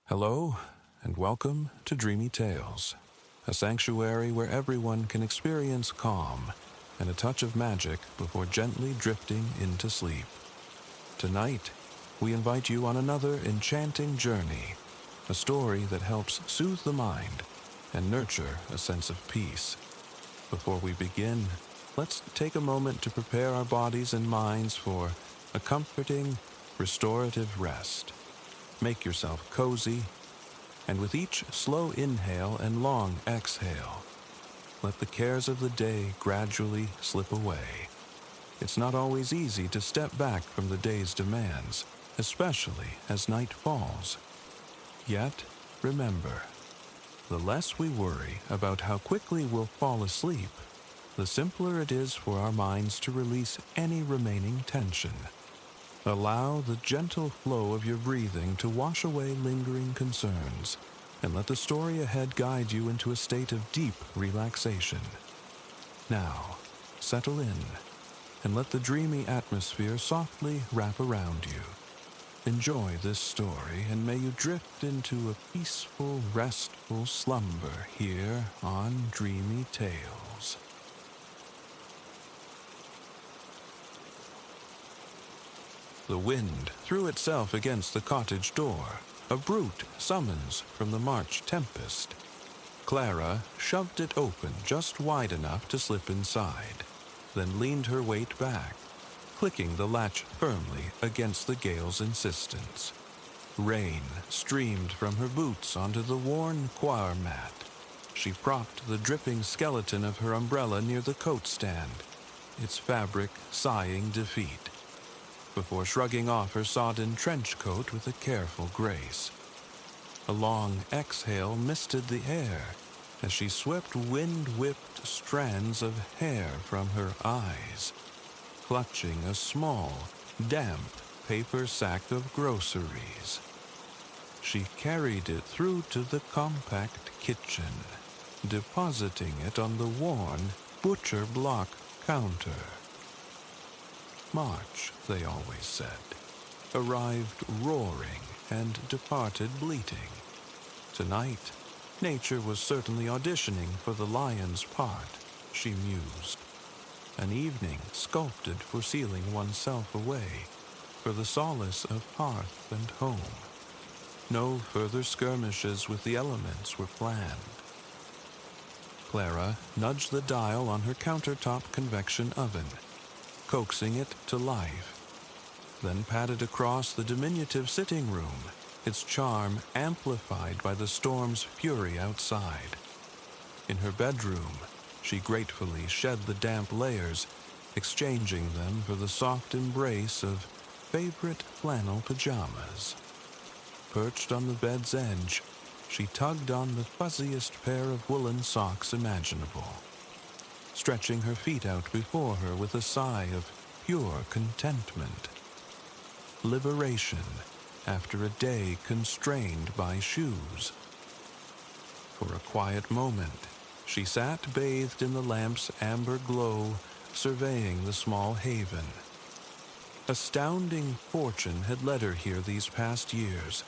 Hello, and welcome to Dreamy Tales, a sanctuary where everyone can experience calm and a touch of magic before gently drifting into sleep. Tonight, we invite you on another enchanting journey, a story that helps soothe the mind and nurture a sense of peace. Before we begin, let's take a moment to prepare our bodies and minds for a comforting, restorative rest. Make yourself cozy, and with each slow inhale and long exhale, let the cares of the day gradually slip away. It's not always easy to step back from the day's demands, especially as night falls. Yet, remember, the less we worry about how quickly we'll fall asleep, the simpler it is for our minds to release any remaining tension. Allow the gentle flow of your breathing to wash away lingering concerns, and let the story ahead guide you into a state of deep relaxation. Now, settle in, and let the dreamy atmosphere softly wrap around you. Enjoy this story, and may you drift into a peaceful, restful slumber here on Dreamy Tales. The wind threw itself against the cottage door, a brute summons from the March tempest. Clara shoved it open just wide enough to slip inside, then leaned her weight back, clicking the latch firmly against the gale's insistence. Rain streamed from her boots onto the worn choir mat. She propped the dripping skeleton of her umbrella near the coat stand, its fabric sighing defeat, before shrugging off her sodden trench coat with a careful grace. A long exhale misted the air as she swept wind-whipped strands of hair from her eyes, clutching a small, damp paper sack of groceries. She carried it through to the compact kitchen, depositing it on the worn butcher block counter. March, they always said, arrived roaring and departed bleating. Tonight, nature was certainly auditioning for the lion's part, she mused. An evening sculpted for sealing oneself away, for the solace of hearth and home. No further skirmishes with the elements were planned. Clara nudged the dial on her countertop convection oven, coaxing it to life, then padded across the diminutive sitting room, its charm amplified by the storm's fury outside. In her bedroom, she gratefully shed the damp layers, exchanging them for the soft embrace of favorite flannel pajamas. Perched on the bed's edge, she tugged on the fuzziest pair of woolen socks imaginable, stretching her feet out before her with a sigh of pure contentment. Liberation after a day constrained by shoes. For a quiet moment, she sat bathed in the lamp's amber glow, surveying the small haven. Astounding fortune had led her here these past years.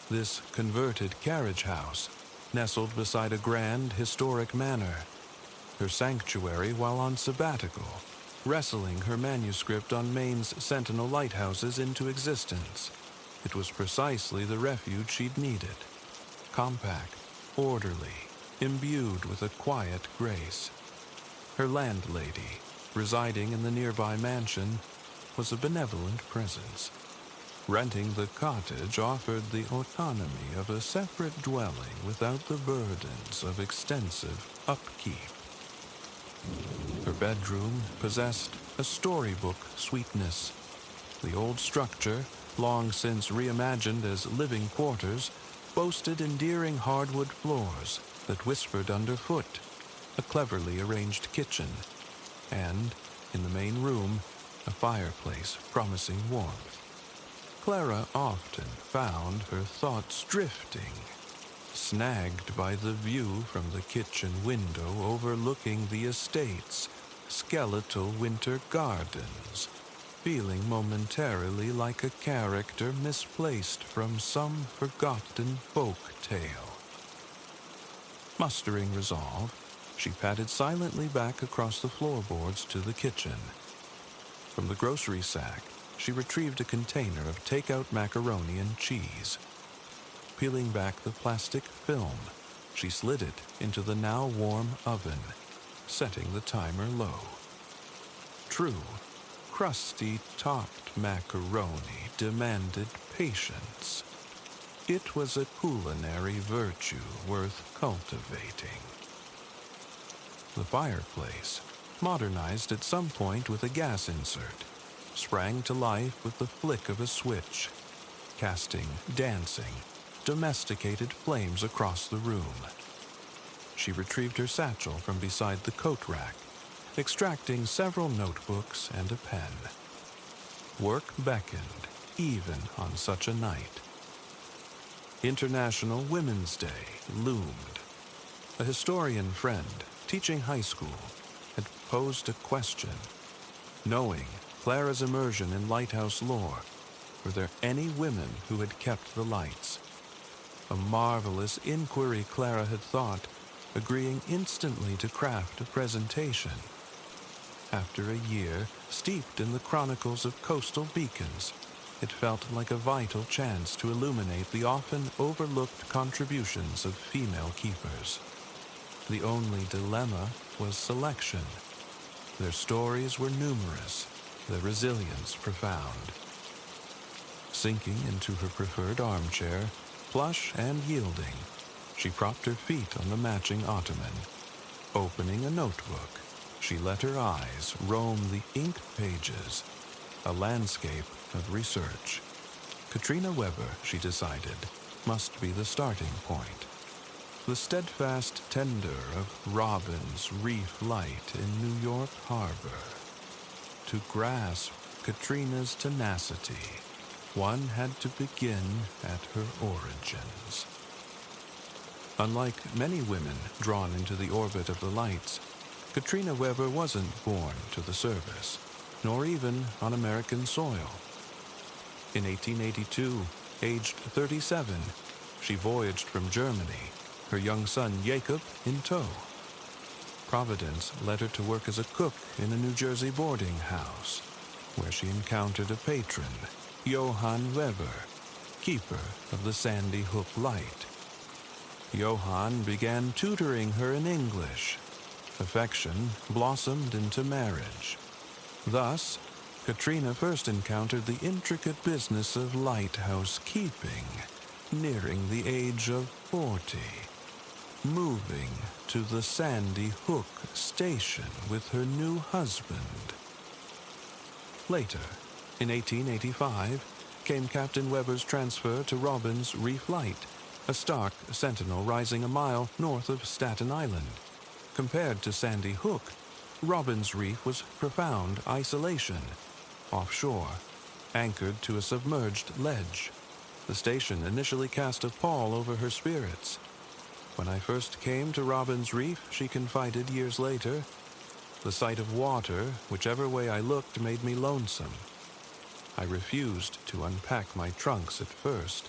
This converted carriage house, nestled beside a grand, historic manor, her sanctuary while on sabbatical, wrestling her manuscript on Maine's Sentinel lighthouses into existence. It was precisely the refuge she'd needed. Compact, orderly, imbued with a quiet grace. Her landlady, residing in the nearby mansion, was a benevolent presence. Renting the cottage offered the autonomy of a separate dwelling without the burdens of extensive upkeep. Her bedroom possessed a storybook sweetness. The old structure, long since reimagined as living quarters, boasted endearing hardwood floors that whispered underfoot, a cleverly arranged kitchen, and, in the main room, a fireplace promising warmth. Clara often found her thoughts drifting, snagged by the view from the kitchen window overlooking the estate's skeletal winter gardens, feeling momentarily like a character misplaced from some forgotten folk tale. Mustering resolve, she padded silently back across the floorboards to the kitchen. From the grocery sack, she retrieved a container of takeout macaroni and cheese. Peeling back the plastic film, she slid it into the now warm oven, setting the timer low. True, crusty, topped macaroni demanded patience. It was a culinary virtue worth cultivating. The fireplace, modernized at some point with a gas insert, sprang to life with the flick of a switch, casting, dancing, domesticated flames across the room. She retrieved her satchel from beside the coat rack, extracting several notebooks and a pen. Work beckoned, even on such a night. International Women's Day loomed. A historian friend, teaching high school, had posed a question. Knowing Clara's immersion in lighthouse lore, were there any women who had kept the lights? A marvelous inquiry, Clara had thought, agreeing instantly to craft a presentation. After a year steeped in the chronicles of coastal beacons, it felt like a vital chance to illuminate the often overlooked contributions of female keepers. The only dilemma was selection. Their stories were numerous, their resilience profound. Sinking into her preferred armchair, plush and yielding, she propped her feet on the matching ottoman. Opening a notebook, she let her eyes roam the inked pages, a landscape of research. Katrina Weber, she decided, must be the starting point. The steadfast tender of Robin's Reef Light in New York Harbor. To grasp Katrina's tenacity, one had to begin at her origins. Unlike many women drawn into the orbit of the lights, Katrina Weber wasn't born to the service, nor even on American soil. In 1882, aged 37, she voyaged from Germany, her young son Jacob in tow. Providence led her to work as a cook in a New Jersey boarding house, where she encountered a patron, Johann Weber, keeper of the Sandy Hook Light. Johann began tutoring her in English. Affection blossomed into marriage. Thus, Katrina first encountered the intricate business of lighthouse keeping, nearing the age of 40, moving to the Sandy Hook station with her new husband. Later, in 1885, came Captain Weber's transfer to Robin's Reef Light, a stark sentinel rising a mile north of Staten Island. Compared to Sandy Hook, Robin's Reef was profound isolation, offshore, anchored to a submerged ledge. The station initially cast a pall over her spirits. When I first came to Robin's Reef, she confided years later, the sight of water, whichever way I looked, made me lonesome. I refused to unpack my trunks at first.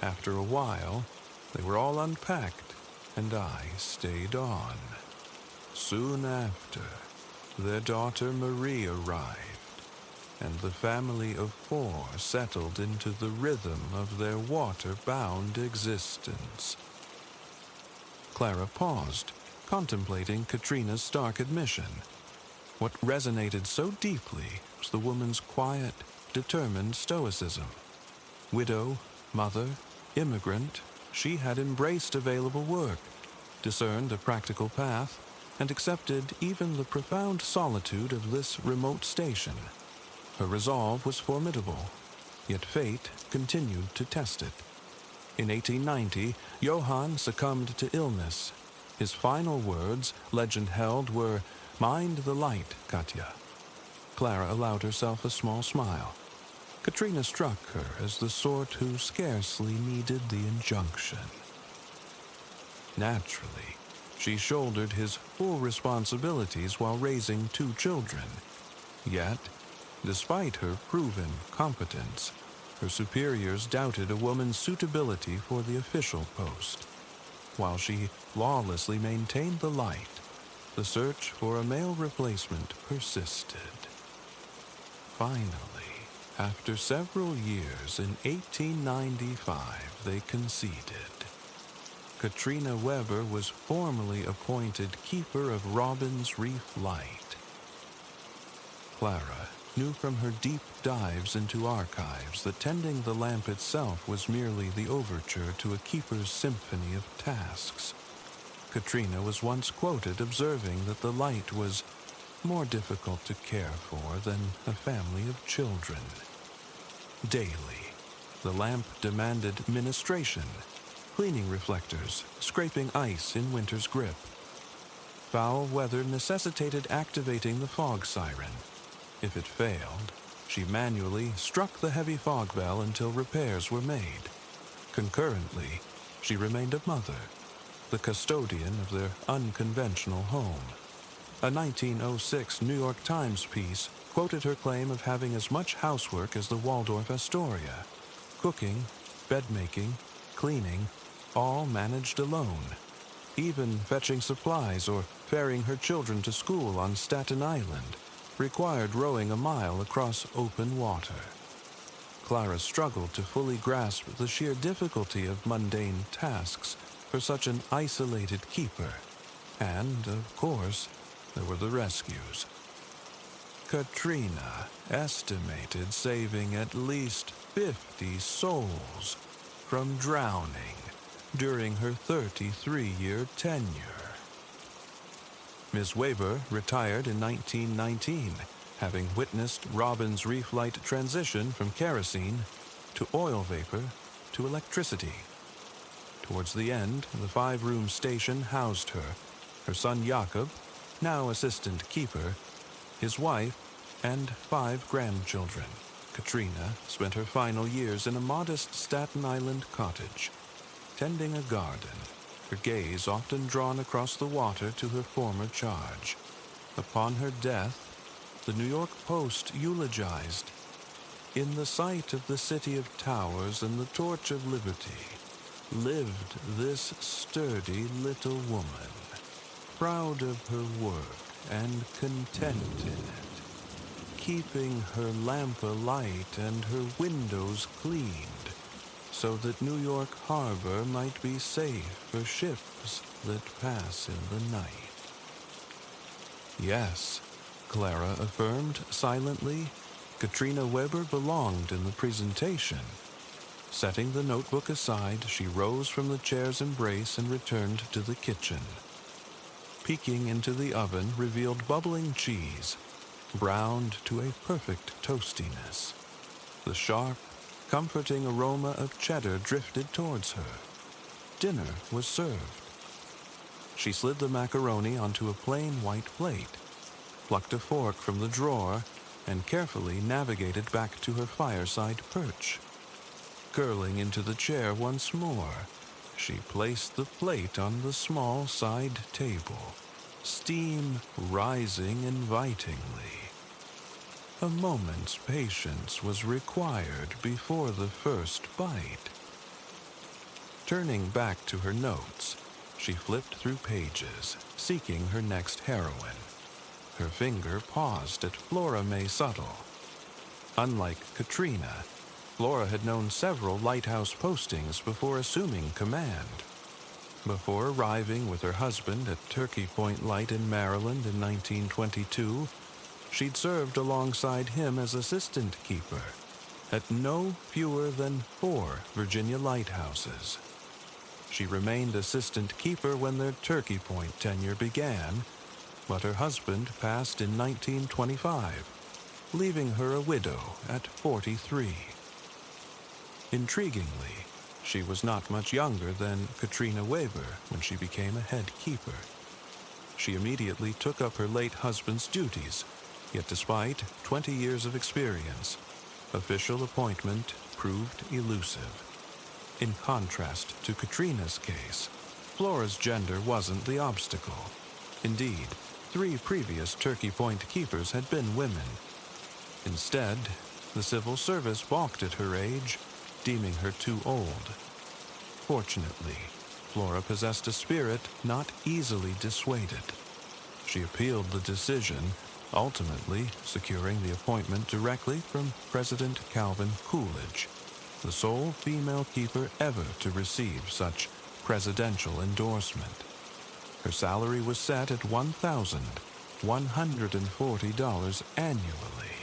After a while, they were all unpacked, and I stayed on. Soon after, their daughter Marie arrived, and the family of 4 settled into the rhythm of their water-bound existence. Clara paused, contemplating Katrina's stark admission. What resonated so deeply was the woman's quiet, determined stoicism. Widow, mother, immigrant, she had embraced available work, discerned a practical path, and accepted even the profound solitude of this remote station. Her resolve was formidable, yet fate continued to test it. In 1890, Johann succumbed to illness. His final words, legend held, were, "Mind the light, Katya." Clara allowed herself a small smile. Katrina struck her as the sort who scarcely needed the injunction. Naturally, she shouldered his full responsibilities while raising 2 children. Yet, Despite her proven competence, her superiors doubted a woman's suitability for the official post. While she flawlessly maintained the light, the search for a male replacement persisted. Finally, after several years, in 1895, they conceded. Katrina Weber was formally appointed keeper of Robin's Reef Light. Clara knew from her deep dives into archives that tending the lamp itself was merely the overture to a keeper's symphony of tasks. Katrina was once quoted observing that the light was more difficult to care for than a family of children. Daily, the lamp demanded ministration, cleaning reflectors, scraping ice in winter's grip. Foul weather necessitated activating the fog siren. If it failed, she manually struck the heavy fog bell until repairs were made. Concurrently, she remained a mother, the custodian of their unconventional home. A 1906 New York Times piece quoted her claim of having as much housework as the Waldorf Astoria. Cooking, bed-making, cleaning, all managed alone. Even fetching supplies or ferrying her children to school on Staten Island required rowing a mile across open water. Clara struggled to fully grasp the sheer difficulty of mundane tasks for such an isolated keeper. And, of course, there were the rescues. Katrina estimated saving at least 50 souls from drowning during her 33-year tenure. Ms. Weber retired in 1919, having witnessed Robin's Reef Light transition from kerosene to oil vapor to electricity. Towards the end, the 5-room station housed her son Jakob, now assistant keeper, his wife, and 5 grandchildren. Katrina spent her final years in a modest Staten Island cottage, tending a garden, her gaze often drawn across the water to her former charge. Upon her death, the New York Post eulogized, "In the sight of the city of towers and the torch of liberty, lived this sturdy little woman, proud of her work and content in it, keeping her lamp alight and her windows cleaned, so that New York Harbor might be safe for ships that pass in the night." Yes, Clara affirmed silently, Katrina Weber belonged in the presentation. Setting the notebook aside, she rose from the chair's embrace and returned to the kitchen. Peeking into the oven revealed bubbling cheese, browned to a perfect toastiness. The sharp, comforting aroma of cheddar drifted towards her. Dinner was served. She slid the macaroni onto a plain white plate, plucked a fork from the drawer, and carefully navigated back to her fireside perch. Curling into the chair once more, she placed the plate on the small side table, steam rising invitingly. A moment's patience was required before the first bite. Turning back to her notes, she flipped through pages, seeking her next heroine. Her finger paused at Flora May Suttle. Unlike Katrina, Flora had known several lighthouse postings before assuming command. Before arriving with her husband at Turkey Point Light in Maryland in 1922, she'd served alongside him as assistant keeper at no fewer than 4 Virginia lighthouses. She remained assistant keeper when their Turkey Point tenure began, but her husband passed in 1925, leaving her a widow at 43. Intriguingly, she was not much younger than Katrina Weber when she became a head keeper. She immediately took up her late husband's duties, yet despite 20 years of experience, official appointment proved elusive. In contrast to Katrina's case, Flora's gender wasn't the obstacle. Indeed, 3 previous Turkey Point keepers had been women. Instead, the civil service balked at her age, deeming her too old. Fortunately, Flora possessed a spirit not easily dissuaded. She appealed the decision, ultimately securing the appointment directly from President Calvin Coolidge, the sole female keeper ever to receive such presidential endorsement. Her salary was set at $1,140 annually,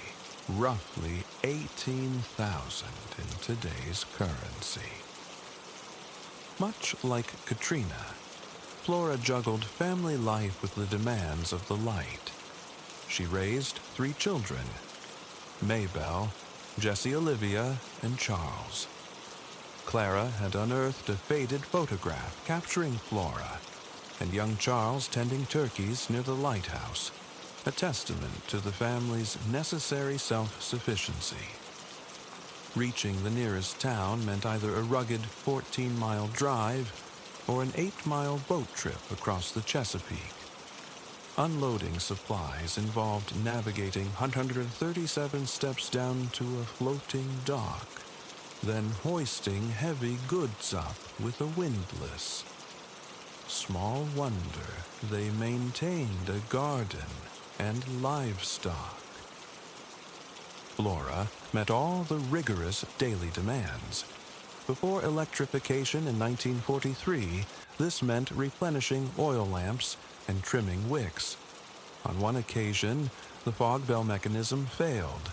roughly $18,000 in today's currency. Much like Katrina, Flora juggled family life with the demands of the light. She raised 3 children, Maybelle, Jessie Olivia, and Charles. Clara had unearthed a faded photograph capturing Flora and young Charles tending turkeys near the lighthouse, a testament to the family's necessary self-sufficiency. Reaching the nearest town meant either a rugged 14-mile drive or an 8-mile boat trip across the Chesapeake. Unloading supplies involved navigating 137 steps down to a floating dock, then hoisting heavy goods up with a windlass. Small wonder they maintained a garden and livestock. Flora met all the rigorous daily demands. Before electrification in 1943, this meant replenishing oil lamps and trimming wicks. On one occasion, the fog bell mechanism failed.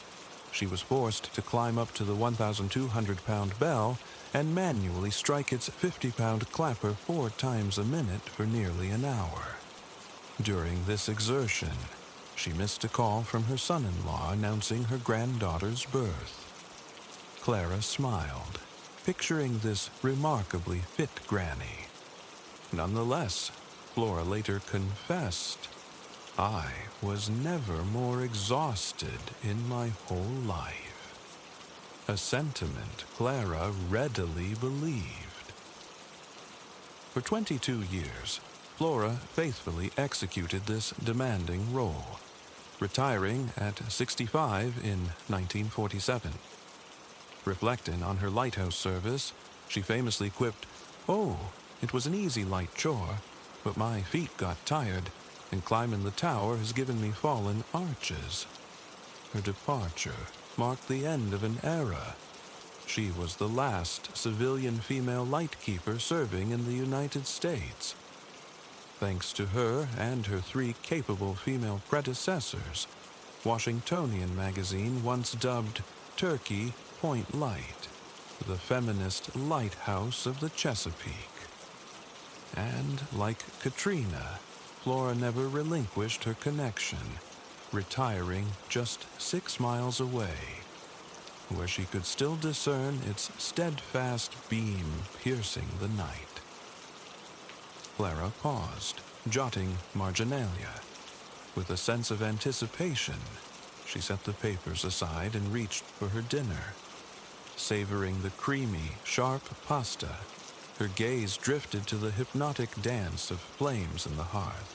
She was forced to climb up to the 1,200-pound bell and manually strike its 50-pound clapper 4 times a minute for nearly an hour. During this exertion, she missed a call from her son-in-law announcing her granddaughter's birth. Clara smiled, picturing this remarkably fit granny. Nonetheless, Flora later confessed, "I was never more exhausted in my whole life," a sentiment Clara readily believed. For 22 years, Flora faithfully executed this demanding role, retiring at 65 in 1947. Reflecting on her lighthouse service, she famously quipped, "Oh, it was an easy light chore, but my feet got tired, and climbing the tower has given me fallen arches." Her departure marked the end of an era. She was the last civilian female lightkeeper serving in the United States. Thanks to her and her 3 capable female predecessors, Washingtonian magazine once dubbed Turkey Point Light the feminist lighthouse of the Chesapeake. And like Katrina, Flora never relinquished her connection, retiring just 6 miles away, where she could still discern its steadfast beam piercing the night. Clara paused, jotting marginalia. With a sense of anticipation, she set the papers aside and reached for her dinner. Savoring the creamy, sharp pasta, her gaze drifted to the hypnotic dance of flames in the hearth.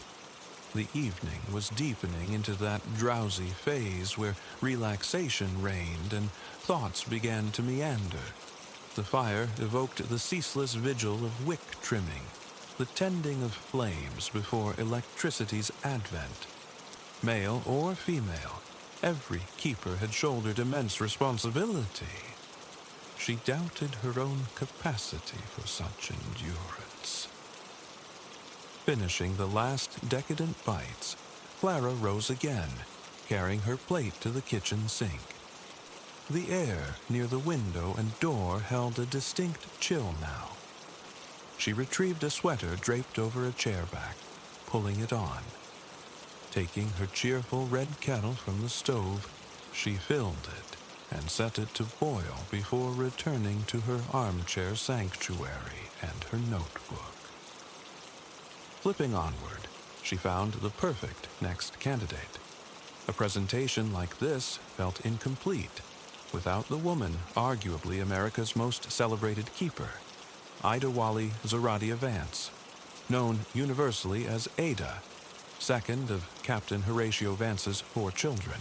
The evening was deepening into that drowsy phase where relaxation reigned and thoughts began to meander. The fire evoked the ceaseless vigil of wick trimming, the tending of flames before electricity's advent. Male or female, every keeper had shouldered immense responsibility. She doubted her own capacity for such endurance. Finishing the last decadent bites, Clara rose again, carrying her plate to the kitchen sink. The air near the window and door held a distinct chill now. She retrieved a sweater draped over a chair back, pulling it on. Taking her cheerful red kettle from the stove, she filled it and set it to boil before returning to her armchair sanctuary and her notebook. Flipping onward, she found the perfect next candidate. A presentation like this felt incomplete without the woman arguably America's most celebrated keeper, Ida Wally Zoradia Vance, known universally as Ada, second of Captain Horatio Vance's 4 children.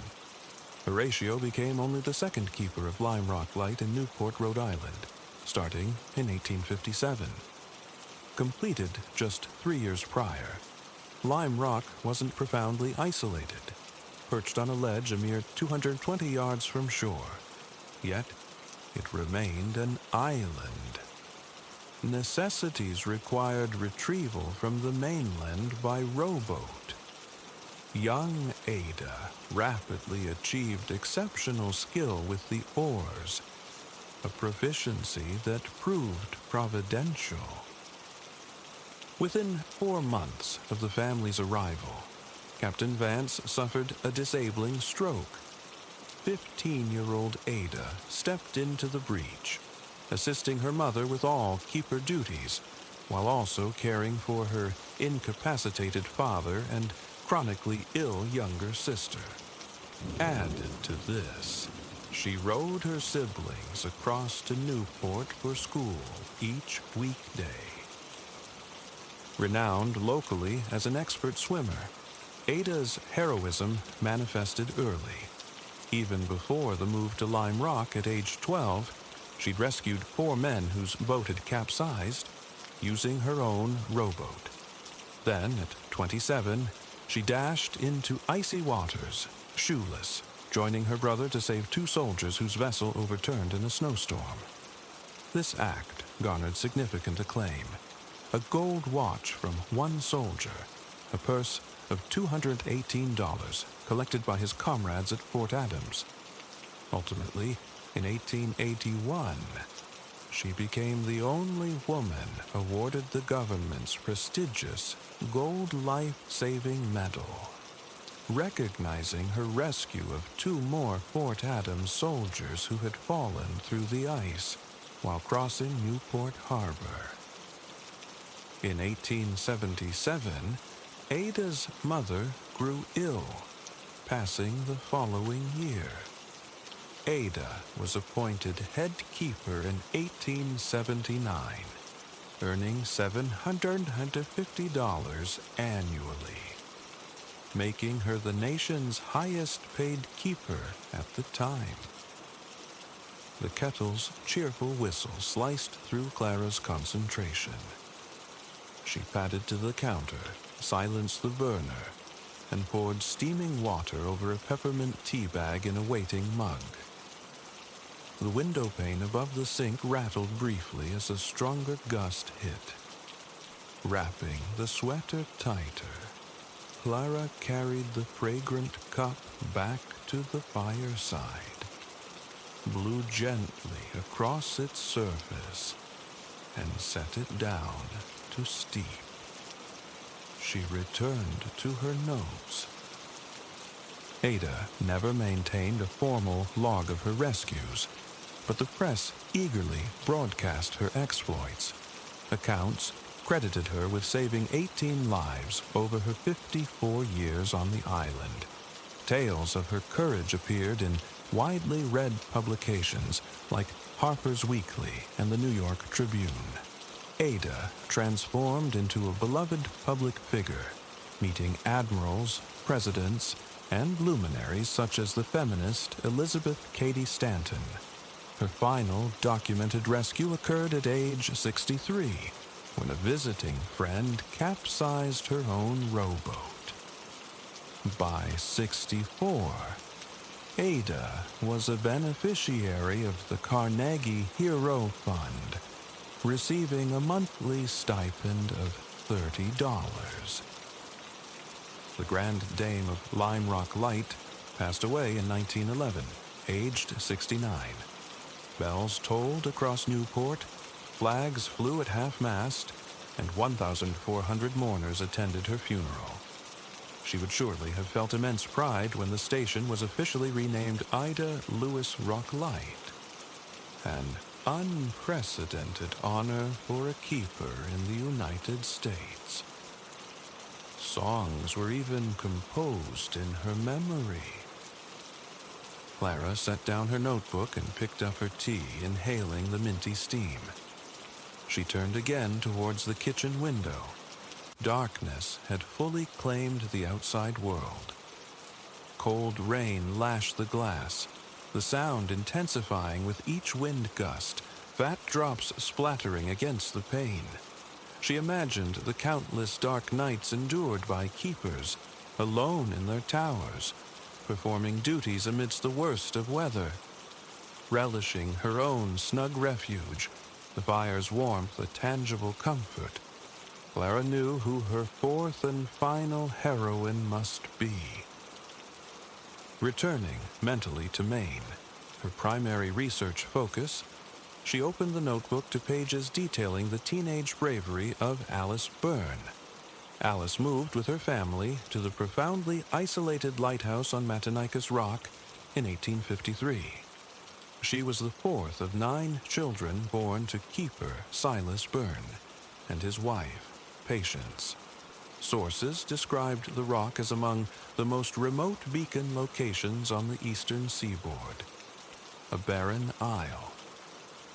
Horatio became only the second keeper of Lime Rock Light in Newport, Rhode Island, starting in 1857. Completed just 3 years prior, Lime Rock wasn't profoundly isolated, perched on a ledge a mere 220 yards from shore. Yet, it remained an island. Necessities required retrieval from the mainland by rowboat. Young Ada rapidly achieved exceptional skill with the oars, a proficiency that proved providential. Within 4 months of the family's arrival, Captain Vance suffered a disabling stroke. 15-year-old Ada stepped into the breach, assisting her mother with all keeper duties, while also caring for her incapacitated father and chronically ill younger sister. Added to this, she rowed her siblings across to Newport for school each weekday. Renowned locally as an expert swimmer, Ada's heroism manifested early. Even before the move to Lime Rock at age 12, she'd rescued 4 men whose boat had capsized using her own rowboat. Then, at 27, she dashed into icy waters, shoeless, joining her brother to save 2 soldiers whose vessel overturned in a snowstorm. This act garnered significant acclaim. A gold watch from one soldier, a purse of $218 collected by his comrades at Fort Adams. Ultimately, in 1881, she became the only woman awarded the government's prestigious Gold Life-Saving Medal, recognizing her rescue of 2 more Fort Adams soldiers who had fallen through the ice while crossing Newport Harbor. In 1877, Ada's mother grew ill, passing the following year. Ada was appointed head keeper in 1879, earning $750 annually, making her the nation's highest-paid keeper at the time. The kettle's cheerful whistle sliced through Clara's concentration. She padded to the counter, silenced the burner, and poured steaming water over a peppermint tea bag in a waiting mug. The window pane above the sink rattled briefly as a stronger gust hit. Wrapping the sweater tighter, Clara carried the fragrant cup back to the fireside, blew gently across its surface, and set it down to steep. She returned to her notes. Ada never maintained a formal log of her rescues, but the press eagerly broadcast her exploits. Accounts credited her with saving 18 lives over her 54 years on the island. Tales of her courage appeared in widely read publications like Harper's Weekly and the New York Tribune. Ada transformed into a beloved public figure, meeting admirals, presidents, and luminaries such as the feminist Elizabeth Cady Stanton. Her final documented rescue occurred at age 63, when a visiting friend capsized her own rowboat. By 64, Ada was a beneficiary of the Carnegie Hero Fund, receiving a monthly stipend of $30. The Grand Dame of Lime Rock Light passed away in 1911, aged 69. Bells tolled across Newport, flags flew at half-mast, and 1,400 mourners attended her funeral. She would surely have felt immense pride when the station was officially renamed Ida Lewis Rock Light, an unprecedented honor for a keeper in the United States. Songs were even composed in her memory. Clara set down her notebook and picked up her tea, inhaling the minty steam. She turned again towards the kitchen window. Darkness had fully claimed the outside world. cold rain lash the glass, the sound intensifying with each wind gust, fat drops splattering against the pane. She imagined the countless dark nights endured by keepers, alone in their towers, performing duties amidst the worst of weather. Relishing her own snug refuge, the fire's warmth a tangible comfort, Clara knew who her fourth and final heroine must be. Returning mentally to Maine, her primary research focus, she opened the notebook to pages detailing the teenage bravery of Alice Byrne. Alice moved with her family to the profoundly isolated lighthouse on Matinicus Rock in 1853. She was the fourth of 9 children born to keeper Silas Byrne and his wife, Patience. Sources described the rock as among the most remote beacon locations on the eastern seaboard. A barren isle.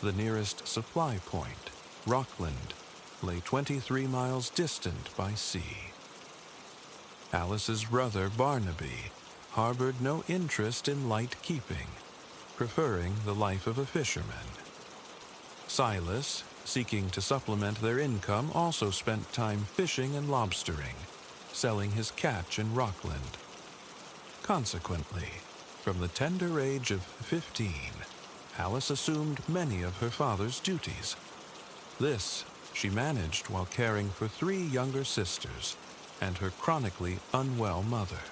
The nearest supply point, Rockland, lay 23 miles distant by sea. Alice's brother Barnaby harbored no interest in light keeping, preferring the life of a fisherman. Silas, seeking to supplement their income, also spent time fishing and lobstering, selling his catch in Rockland. Consequently, from the tender age of 15, Alice assumed many of her father's duties. This she managed while caring for 3 younger sisters and her chronically unwell mother.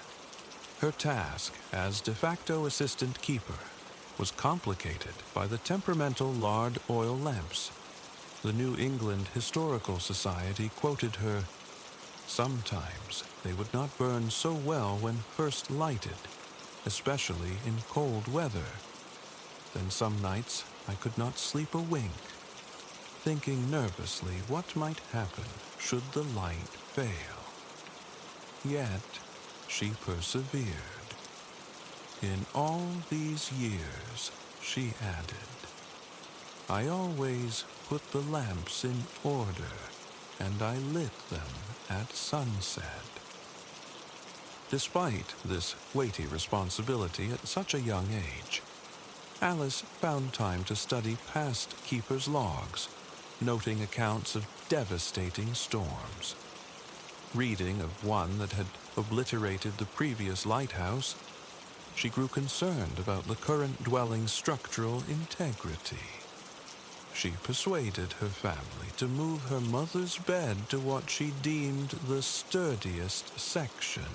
Her task as de facto assistant keeper was complicated by the temperamental lard oil lamps. The New England Historical Society quoted her, "Sometimes they would not burn so well when first lighted, especially in cold weather. Then some nights I could not sleep a wink, thinking nervously what might happen should the light fail." Yet she persevered. "In all these years," she added, "I always put the lamps in order, and I lit them at sunset." Despite this weighty responsibility at such a young age, Alice found time to study past keepers' logs, noting accounts of devastating storms. Reading of one that had obliterated the previous lighthouse, she grew concerned about the current dwelling's structural integrity. She persuaded her family to move her mother's bed to what she deemed the sturdiest section,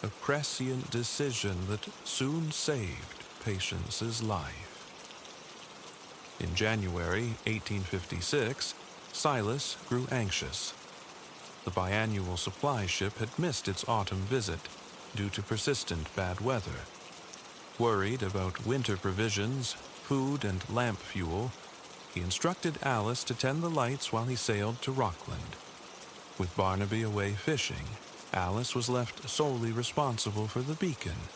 a prescient decision that soon saved Patience's life. In January 1856, Silas grew anxious. The biannual supply ship had missed its autumn visit due to persistent bad weather. Worried about winter provisions, food, and lamp fuel, he instructed Alice to tend the lights while he sailed to Rockland. With Barnaby away fishing, Alice was left solely responsible for the beacon,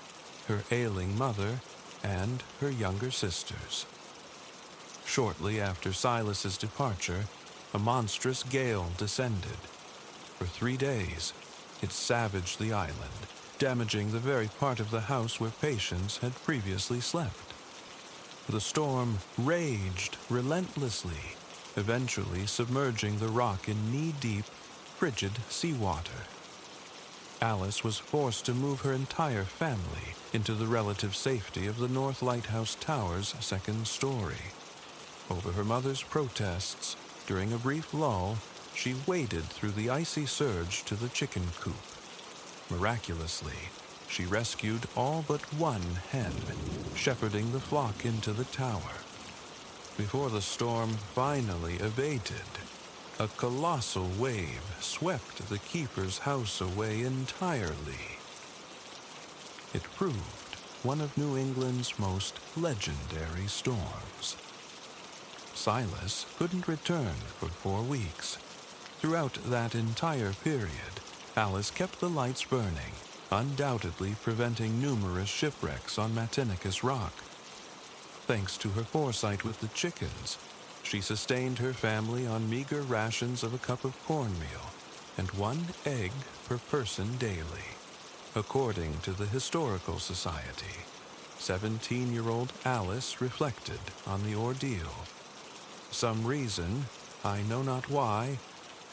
her ailing mother, and her younger sisters. Shortly after Silas's departure, a monstrous gale descended. For 3 days, it savaged the island, damaging the very part of the house where Patience had previously slept. The storm raged relentlessly, eventually submerging the rock in knee-deep, frigid seawater. Alice was forced to move her entire family into the relative safety of the North Lighthouse Tower's 2nd story. Over her mother's protests, during a brief lull, she waded through the icy surge to the chicken coop. Miraculously, she rescued all but one hen, shepherding the flock into the tower. Before the storm finally abated, a colossal wave swept the keeper's house away entirely. It proved one of New England's most legendary storms. Silas couldn't return for 4 weeks. Throughout that entire period, Alice kept the lights burning, undoubtedly preventing numerous shipwrecks on Matinicus Rock. Thanks to her foresight with the chickens, she sustained her family on meager rations of a cup of cornmeal and 1 egg per person daily. According to the Historical Society, 17-year-old Alice reflected on the ordeal. Some reason, I know not why,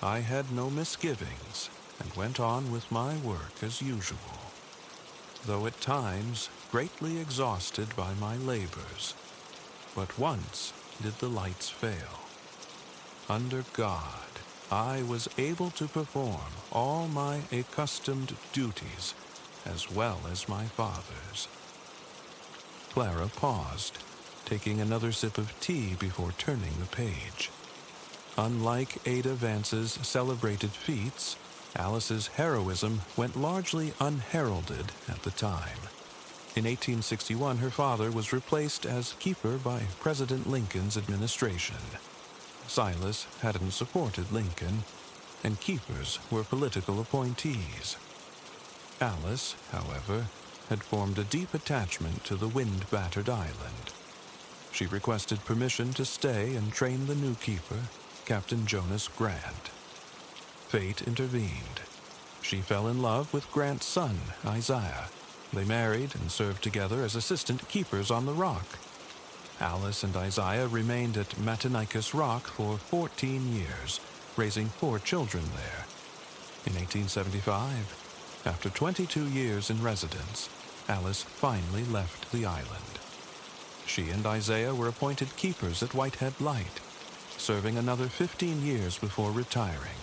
I had no misgivings and went on with my work as usual, though at times greatly exhausted by my labors. But once did the lights fail. Under God, I was able to perform all my accustomed duties as well as my father's. Clara paused, taking another sip of tea before turning the page. Unlike Ada Vance's celebrated feats, Alice's heroism went largely unheralded at the time. In 1861, her father was replaced as keeper by President Lincoln's administration. Silas hadn't supported Lincoln, and keepers were political appointees. Alice, however, had formed a deep attachment to the wind-battered island. She requested permission to stay and train the new keeper, Captain Jonas Grant. Fate intervened. She fell in love with Grant's son, Isaiah. They married and served together as assistant keepers on the rock. Alice and Isaiah remained at Matinicus Rock for 14 years, raising 4 children there. In 1875, after 22 years in residence, Alice finally left the island. She and Isaiah were appointed keepers at Whitehead Light, serving another 15 years before retiring.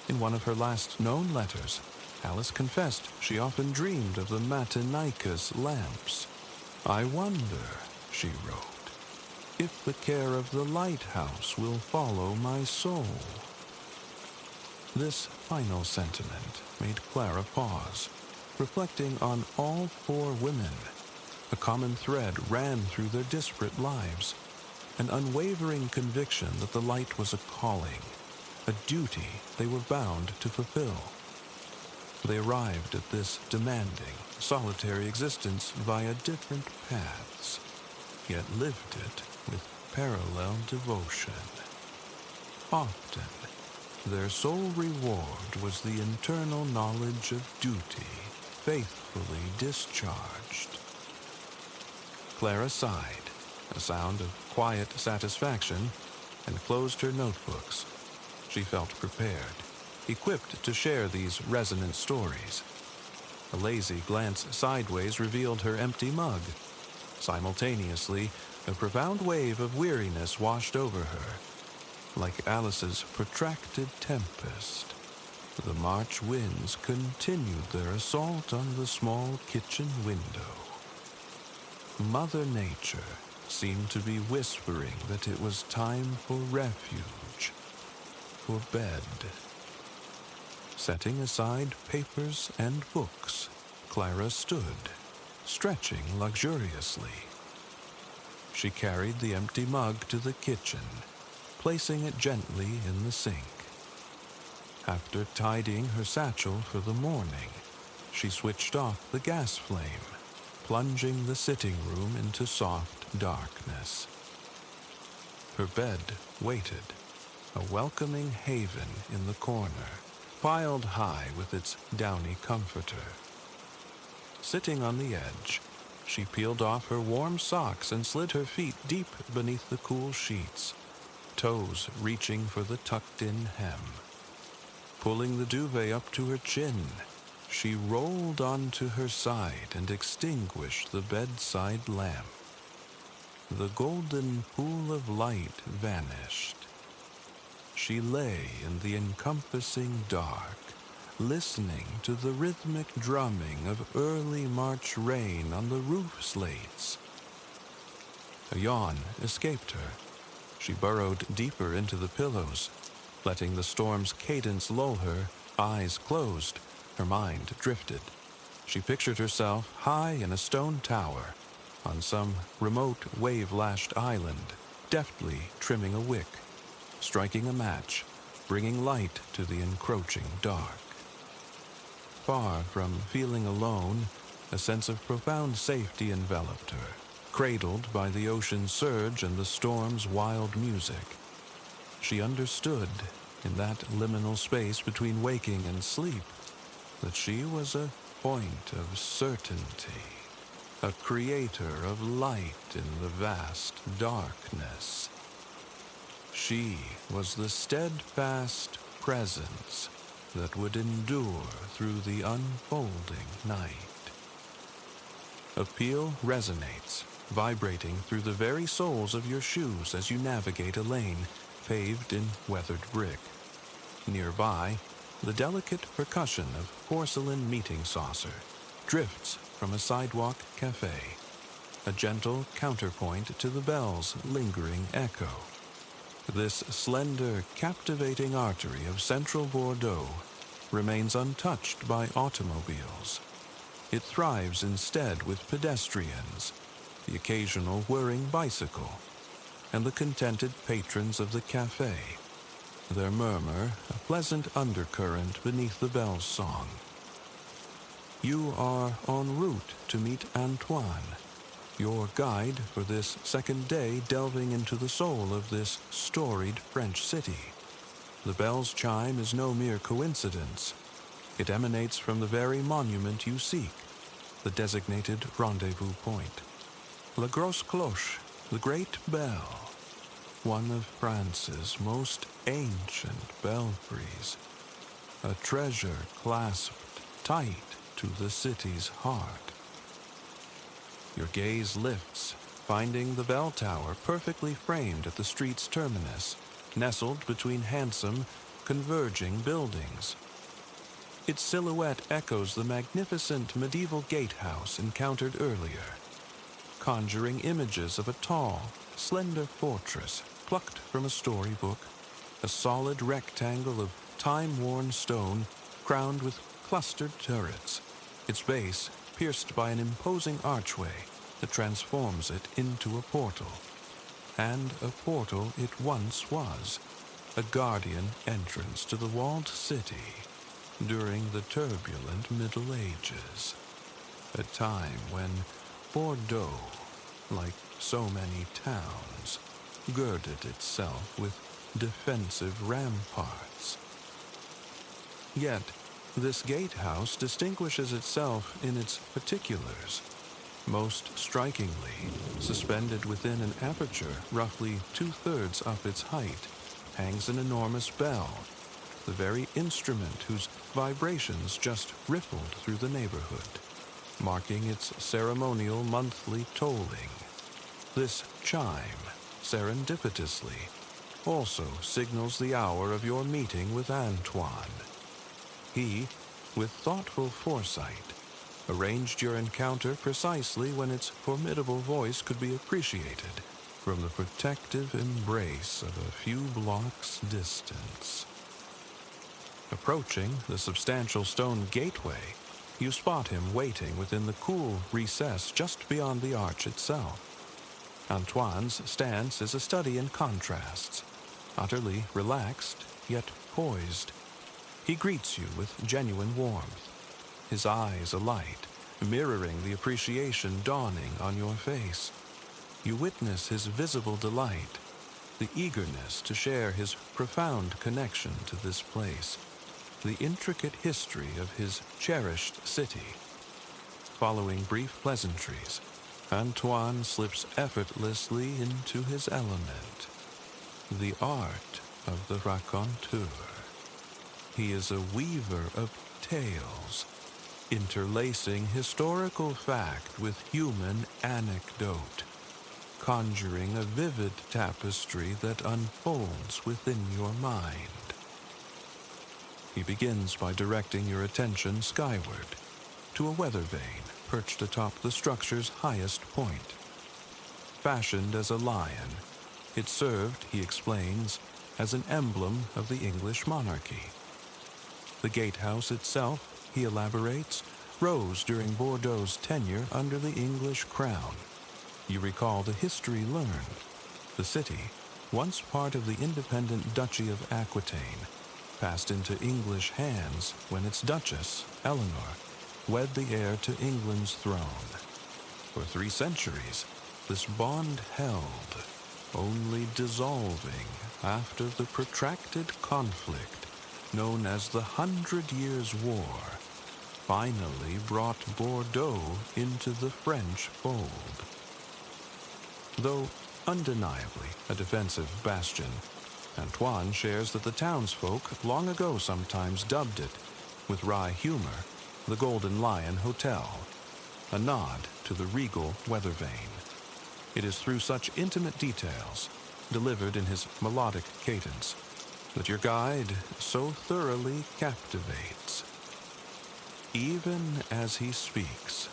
In one of her last known letters, Alice confessed she often dreamed of the Matinicus lamps. I wonder, she wrote, if the care of the lighthouse will follow my soul. This final sentiment made Clara pause, reflecting on all 4 women. A common thread ran through their disparate lives, an unwavering conviction that the light was a calling, a duty they were bound to fulfill. They arrived at this demanding, solitary existence via different paths, yet lived it with parallel devotion. Often, their sole reward was the internal knowledge of duty, faithfully discharged. Clara sighed, a sound of quiet satisfaction, and closed her notebooks. She felt prepared, equipped to share these resonant stories. A lazy glance sideways revealed her empty mug. Simultaneously, a profound wave of weariness washed over her. Like Alice's protracted tempest, the March winds continued their assault on the small kitchen window. Mother Nature seemed to be whispering that it was time for refuge, for bed. Setting aside papers and books, Clara stood, stretching luxuriously. She carried the empty mug to the kitchen, placing it gently in the sink. After tidying her satchel for the morning, she switched off the gas flame, plunging the sitting room into soft darkness. Her bed waited, a welcoming haven in the corner, piled high with its downy comforter. Sitting on the edge, she peeled off her warm socks and slid her feet deep beneath the cool sheets, toes reaching for the tucked-in hem. Pulling the duvet up to her chin, she rolled onto her side and extinguished the bedside lamp. The golden pool of light vanished. She lay in the encompassing dark, listening to the rhythmic drumming of early March rain on the roof slates. A yawn escaped her. She burrowed deeper into the pillows, letting the storm's cadence lull her, eyes closed. Her mind drifted. She pictured herself high in a stone tower, on some remote wave-lashed island, deftly trimming a wick, striking a match, bringing light to the encroaching dark. Far from feeling alone, a sense of profound safety enveloped her, cradled by the ocean's surge and the storm's wild music. She understood, in that liminal space between waking and sleep, that she was a point of certainty, a creator of light in the vast darkness. She was the steadfast presence that would endure through the unfolding night. Appeal resonates, vibrating through the very soles of your shoes as you navigate a lane paved in weathered brick. Nearby, the delicate percussion of porcelain meeting saucer drifts from a sidewalk cafe, a gentle counterpoint to the bell's lingering echo. This slender, captivating artery of central Bordeaux remains untouched by automobiles. It thrives instead with pedestrians, the occasional whirring bicycle, and the contented patrons of the cafe, their murmur a pleasant undercurrent beneath the bell's song. You are en route to meet Antoine, your guide for this second day delving into the soul of this storied French city. The bell's chime is no mere coincidence. It emanates from the very monument you seek, the designated rendezvous point. La Grosse Cloche, the Great Bell, one of France's most ancient belfries, a treasure clasped tight to the city's heart. Your gaze lifts, finding the bell tower perfectly framed at the street's terminus, nestled between handsome, converging buildings. Its silhouette echoes the magnificent medieval gatehouse encountered earlier, conjuring images of a tall, slender fortress plucked from a storybook, a solid rectangle of time-worn stone crowned with clustered turrets, its base pierced by an imposing archway that transforms it into a portal. And a portal it once was, a guardian entrance to the walled city during the turbulent Middle Ages, a time when Bordeaux, like so many towns, girded itself with defensive ramparts. Yet, this gatehouse distinguishes itself in its particulars. Most strikingly, suspended within an aperture roughly 2/3 up its height, hangs an enormous bell, the very instrument whose vibrations just rippled through the neighborhood, marking its ceremonial monthly tolling. This chime, serendipitously, also signals the hour of your meeting with Antoine. He, with thoughtful foresight, arranged your encounter precisely when its formidable voice could be appreciated from the protective embrace of a few blocks' distance. Approaching the substantial stone gateway, you spot him waiting within the cool recess just beyond the arch itself. Antoine's stance is a study in contrasts, utterly relaxed yet poised. He greets you with genuine warmth, his eyes alight, mirroring the appreciation dawning on your face. You witness his visible delight, the eagerness to share his profound connection to this place, the intricate history of his cherished city. Following brief pleasantries, Antoine slips effortlessly into his element, the art of the raconteur. He is a weaver of tales, interlacing historical fact with human anecdote, conjuring a vivid tapestry that unfolds within your mind. He begins by directing your attention skyward, to a weather vane perched atop the structure's highest point. Fashioned as a lion, it served, he explains, as an emblem of the English monarchy. The gatehouse itself, he elaborates, rose during Bordeaux's tenure under the English crown. You recall the history learned. The city, once part of the independent Duchy of Aquitaine, passed into English hands when its Duchess, Eleanor, wed the heir to England's throne. For 3 centuries, this bond held, only dissolving after the protracted conflict known as the 100 Years' War, finally brought Bordeaux into the French fold. Though undeniably a defensive bastion, Antoine shares that the townsfolk long ago sometimes dubbed it, with wry humor, the Golden Lion Hotel, a nod to the regal weather vane. It is through such intimate details, delivered in his melodic cadence, that your guide so thoroughly captivates. Even as he speaks,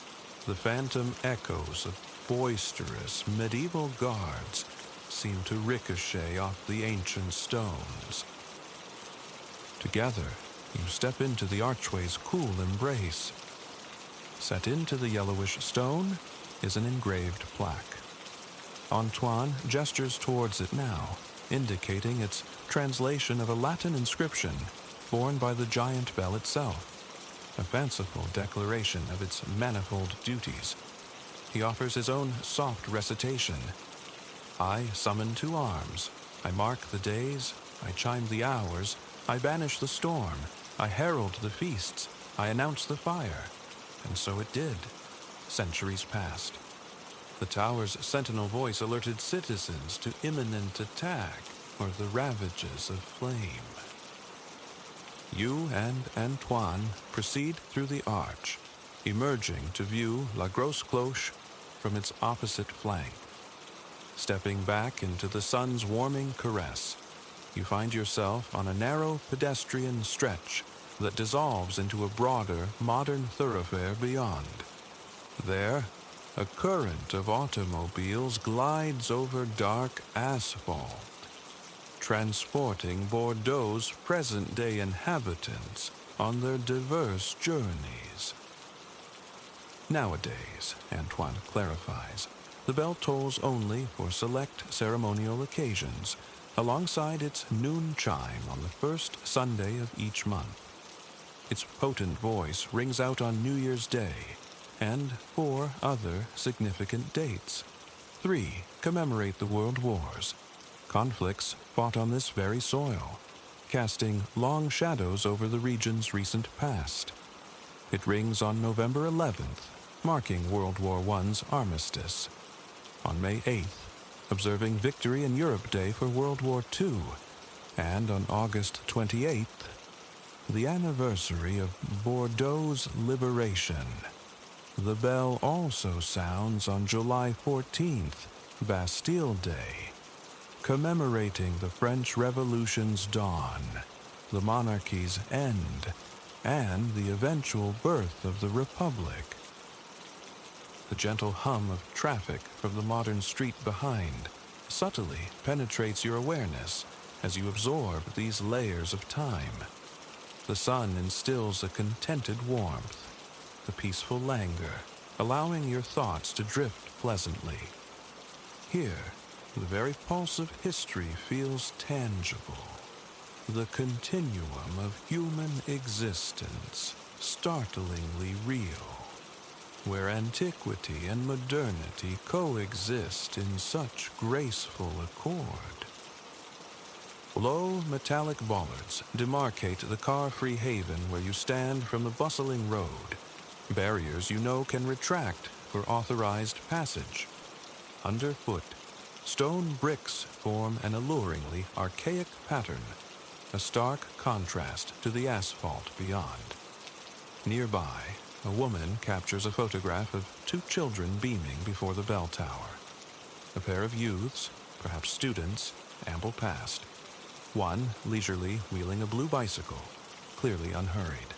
the phantom echoes of boisterous medieval guards seem to ricochet off the ancient stones. Together, you step into the archway's cool embrace. Set into the yellowish stone is an engraved plaque. Antoine gestures towards it now, indicating its translation of a Latin inscription borne by the giant bell itself, a fanciful declaration of its manifold duties. He offers his own soft recitation. I summon to arms, I mark the days, I chime the hours, I banish the storm, I herald the feasts, I announce the fire. And so it did. Centuries passed. The tower's sentinel voice alerted citizens to imminent attack or the ravages of flame. You and Antoine proceed through the arch, emerging to view La Grosse Cloche from its opposite flank. Stepping back into the sun's warming caress, you find yourself on a narrow pedestrian stretch that dissolves into a broader, modern thoroughfare beyond. There, a current of automobiles glides over dark asphalt, transporting Bordeaux's present-day inhabitants on their diverse journeys. Nowadays, Antoine clarifies, the bell tolls only for select ceremonial occasions, alongside its noon chime on the first Sunday of each month. Its potent voice rings out on New Year's Day, and 4 other significant dates. 3 commemorate the World Wars, conflicts fought on this very soil, casting long shadows over the region's recent past. It rings on November 11th, marking World War I's armistice. On May 8th, observing Victory in Europe Day for World War II, and on August 28th, the anniversary of Bordeaux's liberation. The bell also sounds on July 14th, Bastille Day, commemorating the French Revolution's dawn, the monarchy's end, and the eventual birth of the Republic. The gentle hum of traffic from the modern street behind subtly penetrates your awareness as you absorb these layers of time. The sun instills a contented warmth, a peaceful languor, allowing your thoughts to drift pleasantly. Here, the very pulse of history feels tangible, the continuum of human existence startlingly real, where antiquity and modernity coexist in such graceful accord. Low metallic bollards demarcate the car-free haven where you stand from the bustling road, barriers you know can retract for authorized passage. Underfoot, stone bricks form an alluringly archaic pattern, a stark contrast to the asphalt beyond. Nearby, a woman captures a photograph of 2 children beaming before the bell tower. A pair of youths, perhaps students, amble past. One leisurely wheeling a blue bicycle, clearly unhurried.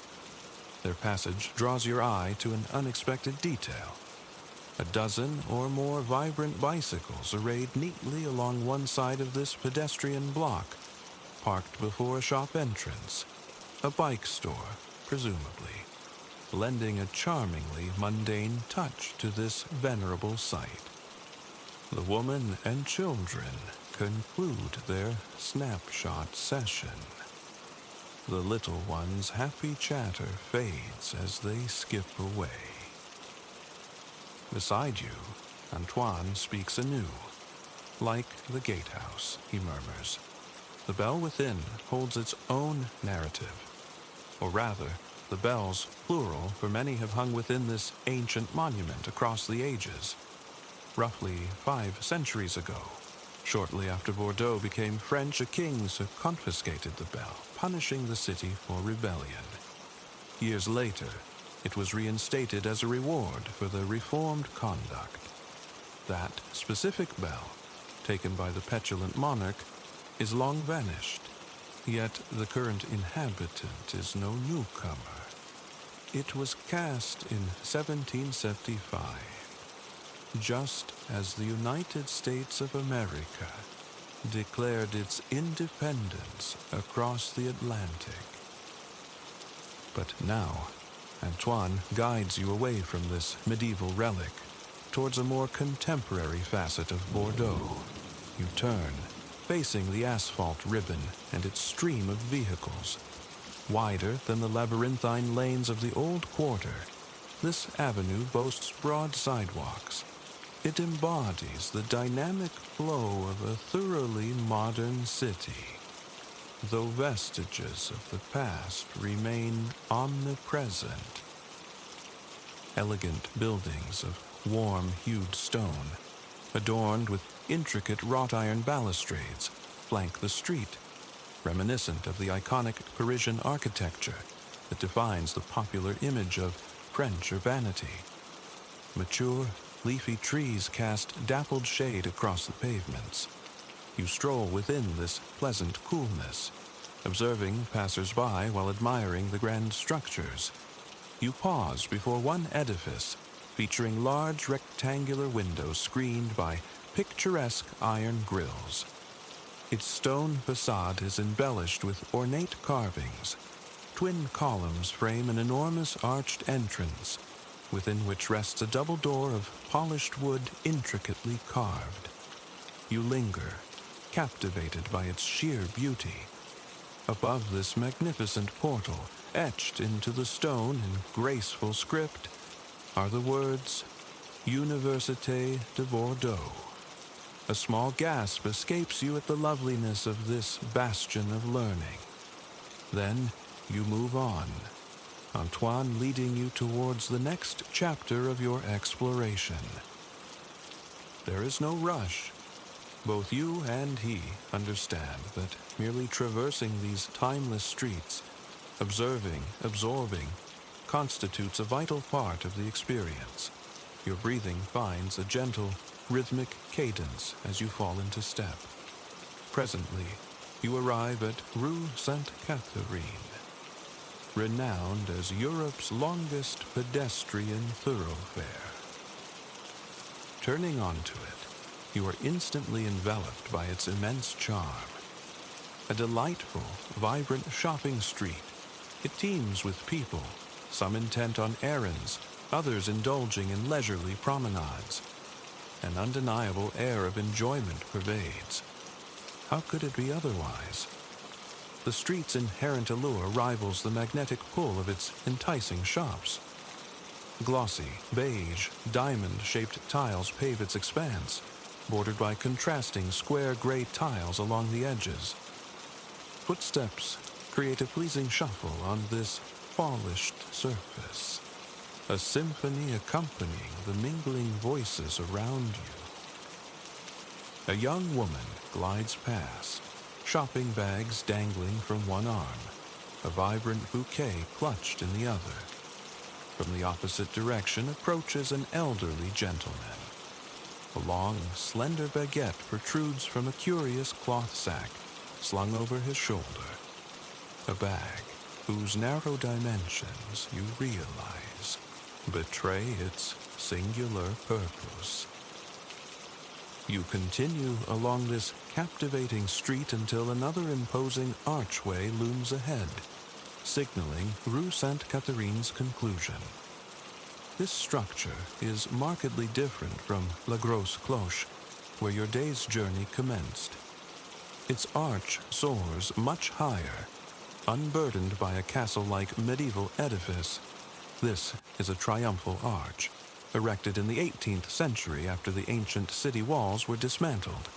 Their passage draws your eye to an unexpected detail. A dozen or more vibrant bicycles arrayed neatly along one side of this pedestrian block, parked before a shop entrance, a bike store, presumably, lending a charmingly mundane touch to this venerable sight. The woman and children conclude their snapshot session. The little one's happy chatter fades as they skip away. Beside you, Antoine speaks anew. Like the gatehouse, he murmurs. The bell within holds its own narrative. Or rather, The bells, plural, for many have hung within this ancient monument across the ages. Roughly 5 centuries ago, shortly after Bordeaux became French, a king confiscated the bell, punishing the city for rebellion. Years later, it was reinstated as a reward for the reformed conduct. That specific bell, taken by the petulant monarch, is long vanished, yet the current inhabitant is no newcomer. It was cast in 1775, just as the United States of America declared its independence across the Atlantic. But now, Antoine guides you away from this medieval relic towards a more contemporary facet of Bordeaux. You turn, facing the asphalt ribbon and its stream of vehicles. Wider than the labyrinthine lanes of the old quarter, this avenue boasts broad sidewalks. It embodies the dynamic flow of a thoroughly modern city, though vestiges of the past remain omnipresent. Elegant buildings of warm-hued stone, adorned with intricate wrought-iron balustrades, flank the street, reminiscent of the iconic Parisian architecture that defines the popular image of French urbanity. Mature, leafy trees cast dappled shade across the pavements. You stroll within this pleasant coolness, observing passers-by while admiring the grand structures. You pause before one edifice featuring large rectangular windows screened by picturesque iron grills. Its stone facade is embellished with ornate carvings. Twin columns frame an enormous arched entrance, within which rests a double door of polished wood intricately carved. You linger, captivated by its sheer beauty. Above this magnificent portal, etched into the stone in graceful script, are the words, Université de Bordeaux. A small gasp escapes you at the loveliness of this bastion of learning. Then you move on, Antoine leading you towards the next chapter of your exploration. There is no rush. Both you and he understand that merely traversing these timeless streets, observing, absorbing, constitutes a vital part of the experience. Your breathing finds a gentle, rhythmic cadence as you fall into step. Presently, you arrive at Rue Sainte-Catherine, renowned as Europe's longest pedestrian thoroughfare. Turning onto it, you are instantly enveloped by its immense charm. A delightful, vibrant shopping street, it teems with people, some intent on errands, others indulging in leisurely promenades. An undeniable air of enjoyment pervades. How could it be otherwise? The street's inherent allure rivals the magnetic pull of its enticing shops. Glossy, beige, diamond-shaped tiles pave its expanse, bordered by contrasting square gray tiles along the edges. Footsteps create a pleasing shuffle on this polished surface, a symphony accompanying the mingling voices around you. A young woman glides past, shopping bags dangling from one arm, a vibrant bouquet clutched in the other. From the opposite direction approaches an elderly gentleman. A long, slender baguette protrudes from a curious cloth sack slung over his shoulder. A bag whose narrow dimensions, you realize, betray its singular purpose. You continue along this captivating street until another imposing archway looms ahead, signaling Rue Sainte-Catherine's conclusion. This structure is markedly different from La Grosse Cloche, where your day's journey commenced. Its arch soars much higher, unburdened by a castle-like medieval edifice. This is a triumphal arch, erected in the 18th century after the ancient city walls were dismantled.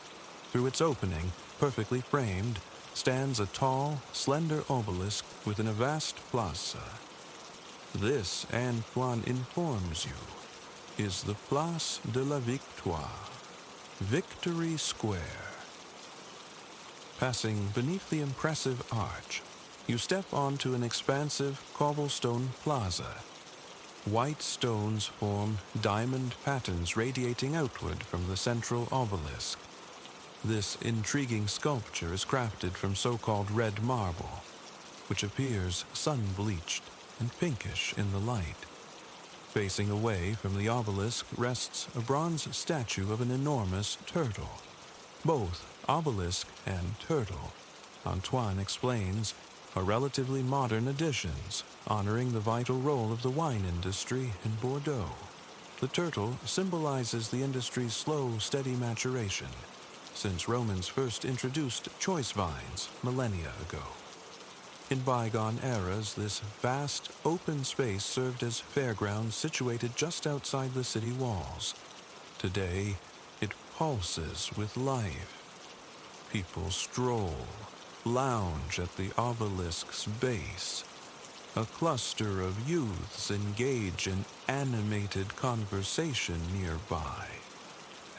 Through its opening, perfectly framed, stands a tall, slender obelisk within a vast plaza. This, Antoine informs you, is the Place de la Victoire, Victory Square. Passing beneath the impressive arch, you step onto an expansive cobblestone plaza. White stones form diamond patterns radiating outward from the central obelisk. This intriguing sculpture is crafted from so-called red marble, which appears sun-bleached and pinkish in the light. Facing away from the obelisk rests a bronze statue of an enormous turtle. Both obelisk and turtle, Antoine explains, are relatively modern additions, honoring the vital role of the wine industry in Bordeaux. The turtle symbolizes the industry's slow, steady maturation, since Romans first introduced choice vines millennia ago. In bygone eras, this vast, open space served as fairgrounds situated just outside the city walls. Today, it pulses with life. People stroll, lounge at the obelisk's base. A cluster of youths engage in animated conversation nearby,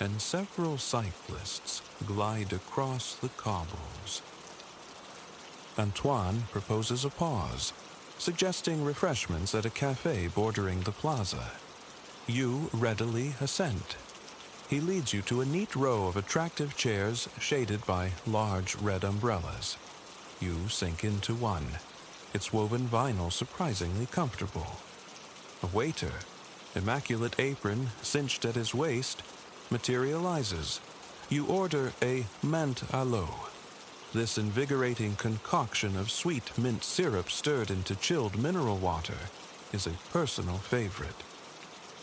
and several cyclists glide across the cobbles. Antoine proposes a pause, suggesting refreshments at a cafe bordering the plaza. You readily assent. He leads you to a neat row of attractive chairs shaded by large red umbrellas. You sink into one, its woven vinyl surprisingly comfortable. A waiter, immaculate apron cinched at his waist, materializes. You order a menthe à l'eau. This invigorating concoction of sweet mint syrup stirred into chilled mineral water is a personal favorite.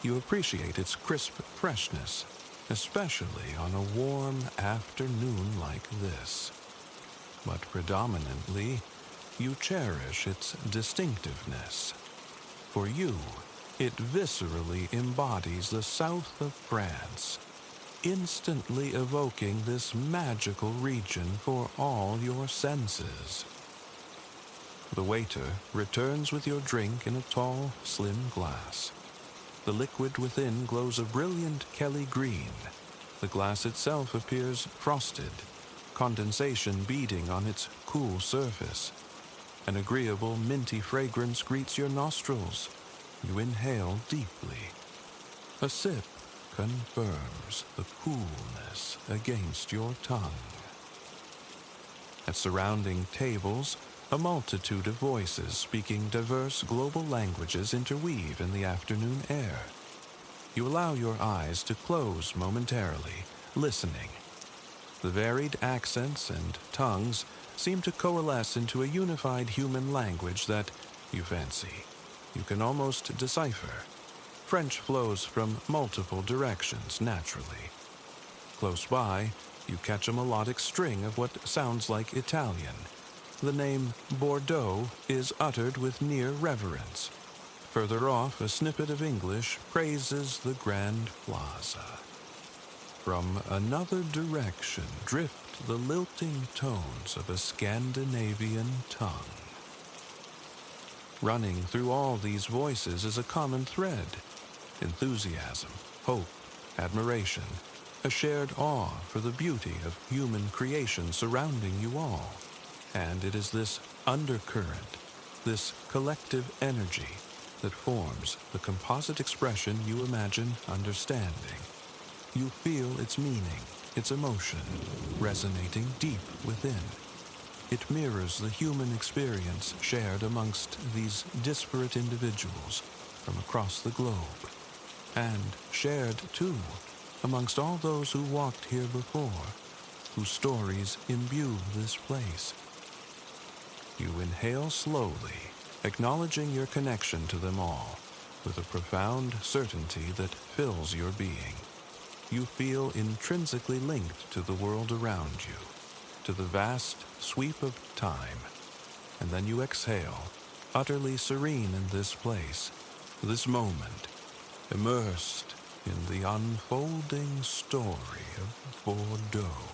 You appreciate its crisp freshness, especially on a warm afternoon like this. But predominantly, you cherish its distinctiveness. For you, it viscerally embodies the south of France, instantly evoking this magical region for all your senses. The waiter returns with your drink in a tall, slim glass. The liquid within glows a brilliant Kelly green. The glass itself appears frosted, condensation beading on its cool surface. An agreeable minty fragrance greets your nostrils. You inhale deeply. A sip confirms the coolness against your tongue. At surrounding tables, a multitude of voices speaking diverse global languages interweave in the afternoon air. You allow your eyes to close momentarily, listening. The varied accents and tongues seem to coalesce into a unified human language that, you fancy, you can almost decipher. French flows from multiple directions naturally. Close by, you catch a melodic string of what sounds like Italian. The name Bordeaux is uttered with near reverence. Further off, a snippet of English praises the Grand Plaza. From another direction drift the lilting tones of a Scandinavian tongue. Running through all these voices is a common thread: enthusiasm, hope, admiration, a shared awe for the beauty of human creation surrounding you all. And it is this undercurrent, this collective energy, that forms the composite expression you imagine understanding. You feel its meaning, its emotion, resonating deep within. It mirrors the human experience shared amongst these disparate individuals from across the globe, and shared, too, amongst all those who walked here before, whose stories imbue this place. You inhale slowly, acknowledging your connection to them all, with a profound certainty that fills your being. You feel intrinsically linked to the world around you, to the vast sweep of time, and then you exhale, utterly serene in this place, this moment, immersed in the unfolding story of Bordeaux.